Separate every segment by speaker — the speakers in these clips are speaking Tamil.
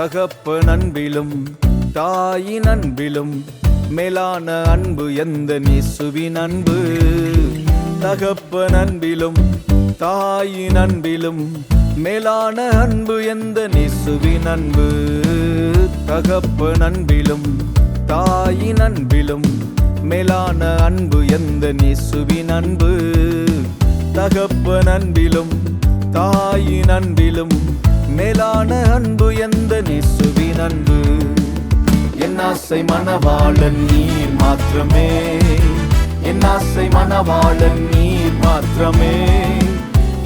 Speaker 1: தகப்பன் அன்பிலும் தாயின் அன்பிலும் மேலான அன்பு எந்த இயேசுவின் அன்பு. தகப்பன் அன்பிலும் தாயின் அன்பிலும் மேலான அன்பு எந்த இயேசுவின் அன்பு. தகப்பன் அன்பிலும் தாயின் அன்பிலும் மேலான அன்பு எந்த இயேசுவின் அன்பு. தகப்பன் அன்பிலும் தாயின் அன்பிலும் மேலான அன்பு எந்த இயேசுவின் அன்பு. என் ஆசை மணவாளன் நீர் மாத்திரமே, என் ஆசை மணவாளன் நீர் மாத்திரமே,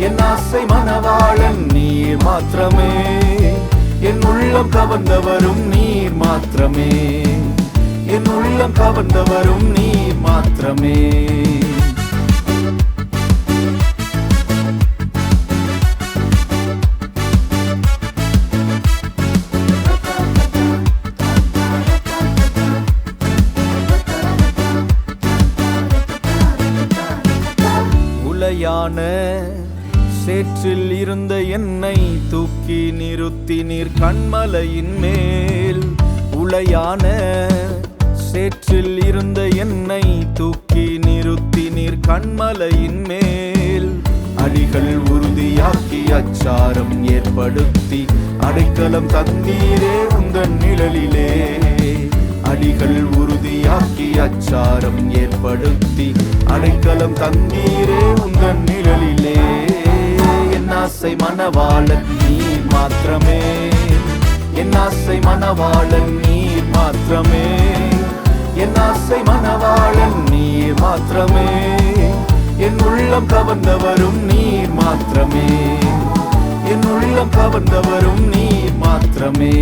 Speaker 1: என் ஆசை மணவாளன் நீர் மாத்திரமே, என் உள்ளம் கவர்ந்தவரும் நீர் மாத்திரமே, என் உள்ளம் கவர்ந்தவரும் நீர் மாத்திரமே. உளையான சேற்றில் இருந்த என்னை தூக்கி நிறுத்தி நீர் கண்மலையின் மேல். உளையான சேற்றில் இருந்த என்னை தூக்கி நிறுத்தி நீர் கண்மலையின் மேல். அடிகள் உறுதியாக்கி அச்சாரம் ஏற்படுத்தி அடைக்கலம் தந்தீரே உந்தன் நிழலிலே. அடிகள் உறுதியாக்கி அச்சாரம் ஏற்படுத்தி அடைக்கலம் தந்தீரே உந்தன் நிழலிலே. என் ஆசை மணவாளன் நீர் மாத்திரமே, என் ஆசை மணவாளன் நீர் மாத்திரமே, என் ஆசை மணவாளன் நீர் மாத்திரமே, என் உள்ளம் கவர்ந்தவரும் நீர் மாத்திரமே, என் உள்ளம் கவர்ந்தவரும் நீர் மாத்திரமே.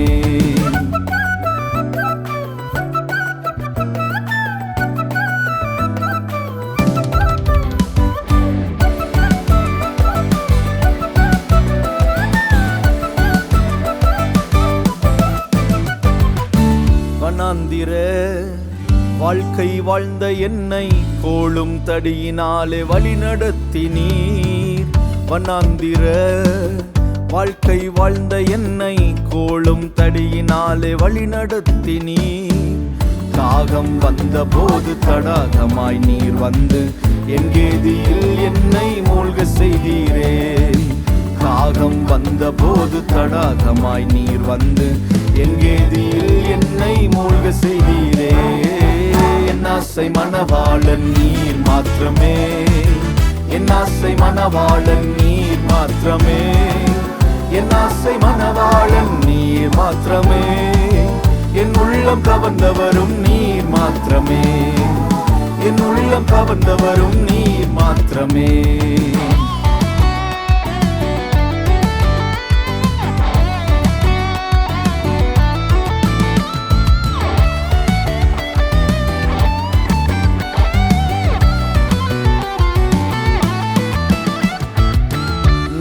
Speaker 1: வனாந்திர வாழ்க்கை வாழ்ந்த என்னை கோளும் தடியினாலே வழி நடத்தி நீர். வனாந்திர வாழ்க்கை வாழ்ந்த என்னை கோளும் தடியினாலே வழி நடத்தி நீர். தாகம் வந்த போது தடாகமாய் நீர் வந்து என் கேதியில் என்னை மூழ்க செய்தீரே. தாகம் வந்த போது தடாகமாய் நீர் வந்து என் கேதியில் என்னை மூழ்க செய்தீரே. என் ஆசை மணவாளன் நீர் மாத்திரமே, என் ஆசை மணவாளன் நீர் மாத்திரமே, என் ஆசை மணவாளன் நீர் மாத்திரமே, என் உள்ளம் கவர்ந்தவரும் நீர் மாத்திரமே, என் உள்ளம் கவர்ந்தவரும் நீர் மாத்திரமே.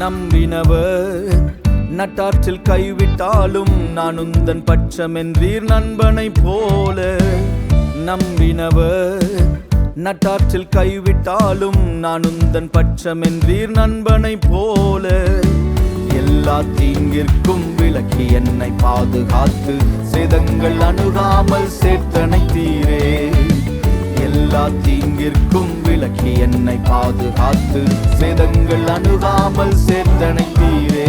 Speaker 1: நம்பினவர் நட்டாற்றில் கைவிட்டாலும் நான் உந்தன் பட்சம் என்றீர் நண்பனை போல. நம்பினவர் நட்டாற்றில் கைவிட்டாலும் நான் உந்தன் பட்சம் என்றீர் நண்பனை போல. எல்லா தீங்கிற்கும் விலக்கி என்னை பாதுகாத்து சேதங்கள் அணுகாமல் சேர்த்தனைத்தீரே. எல்லா தீங்கிற்கும் விலக்கி என்னை பாதுகாத்து சேதங்கள் அணுகாமல் சேர்த்தனைத்தீரே.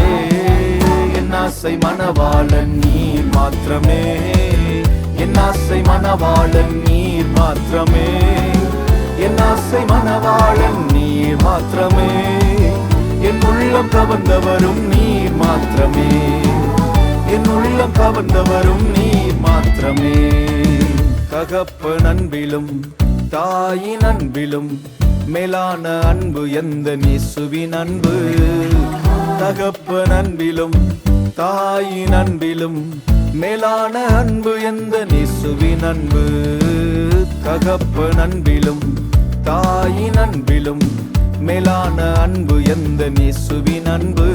Speaker 1: என் ஆசை மணவாளன் நீர் மாத்திரமே, என் ஆசை மணவாளன் நீர் மாத்திரமே, என் ஆசை மணவாளன் நீர் மாத்திரமே, என் உள்ளம் கவர்ந்தவரும் நீர் மாத்திரமே, என் உள்ளம் கவர்ந்தவரும் நீர் மாத்திரமே. தகப்பன் அன்பிலும் தாயின் அன்பிலும் மேலான அன்பு எந்த இயேசுவின் அன்பு. தகப்பன் அன்பிலும் தாயின் அன்பிலும் மேலான அன்பு எந்த இயேசுவின் அன்பு. தகப்பன் அன்பிலும் தாயின் அன்பிலும் மேலான அன்பு எந்த இயேசுவின் அன்பு.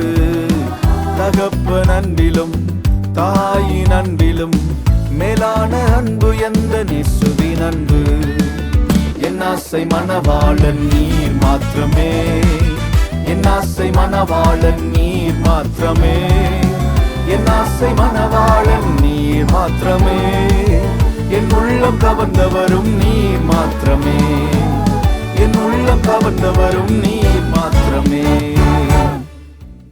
Speaker 1: தகப்பன் அன்பிலும் தாயின் அன்பிலும் மேலான அன்பு எந்த இயேசுவின் அன்பு. என் ஆசை மணவாளன் நீர் மாத்திரமே, என் ஆசை மணவாளன் நீர் மாத்திரமே, என் ஆசை மணவாளன் நீர் மாத்திரமே, என் உள்ளம் கவர்ந்தவரும் நீர் மாத்திரமே, என் உள்ளம் கவர்ந்தவரும் நீர் மாத்திரமே.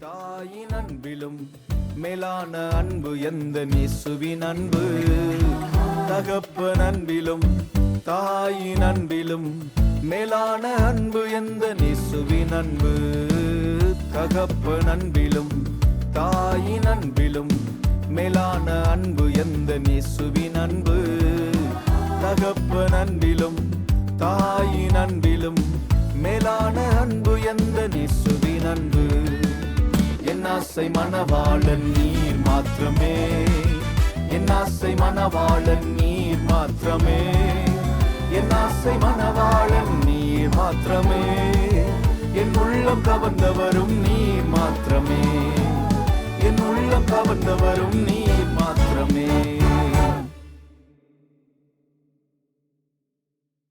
Speaker 1: தாயின் அன்பிலும் மேலான அன்பு எந்த இயேசுவின் அன்பு, தகப்பன் அன்பிலும் தாயின் அன்பிலும் மேலான அன்பு எந்த இயேசுவின் அன்பு, தகப்பன் அன்பிலும் தாயின் அன்பிலும் மேலான அன்பு எந்த இயேசுவின் அன்பு, தகப்பன் அன்பிலும் தாயின் அன்பிலும் மேலான அன்பு எந்த இயேசுவின் அன்பு. என் ஆசை மணவாளன் நீர் மாத்திரமே, என் ஆசை மணவாளன் நீர் மாத்திரமே, என் ஆசை மணவாளன் நீர் மாத்திரமே, என் உள்ளம் கவர்ந்தவரும் நீர் மாத்திரமே, என் உள்ளம் கவர்ந்தவரும் நீர் மாத்திரமே.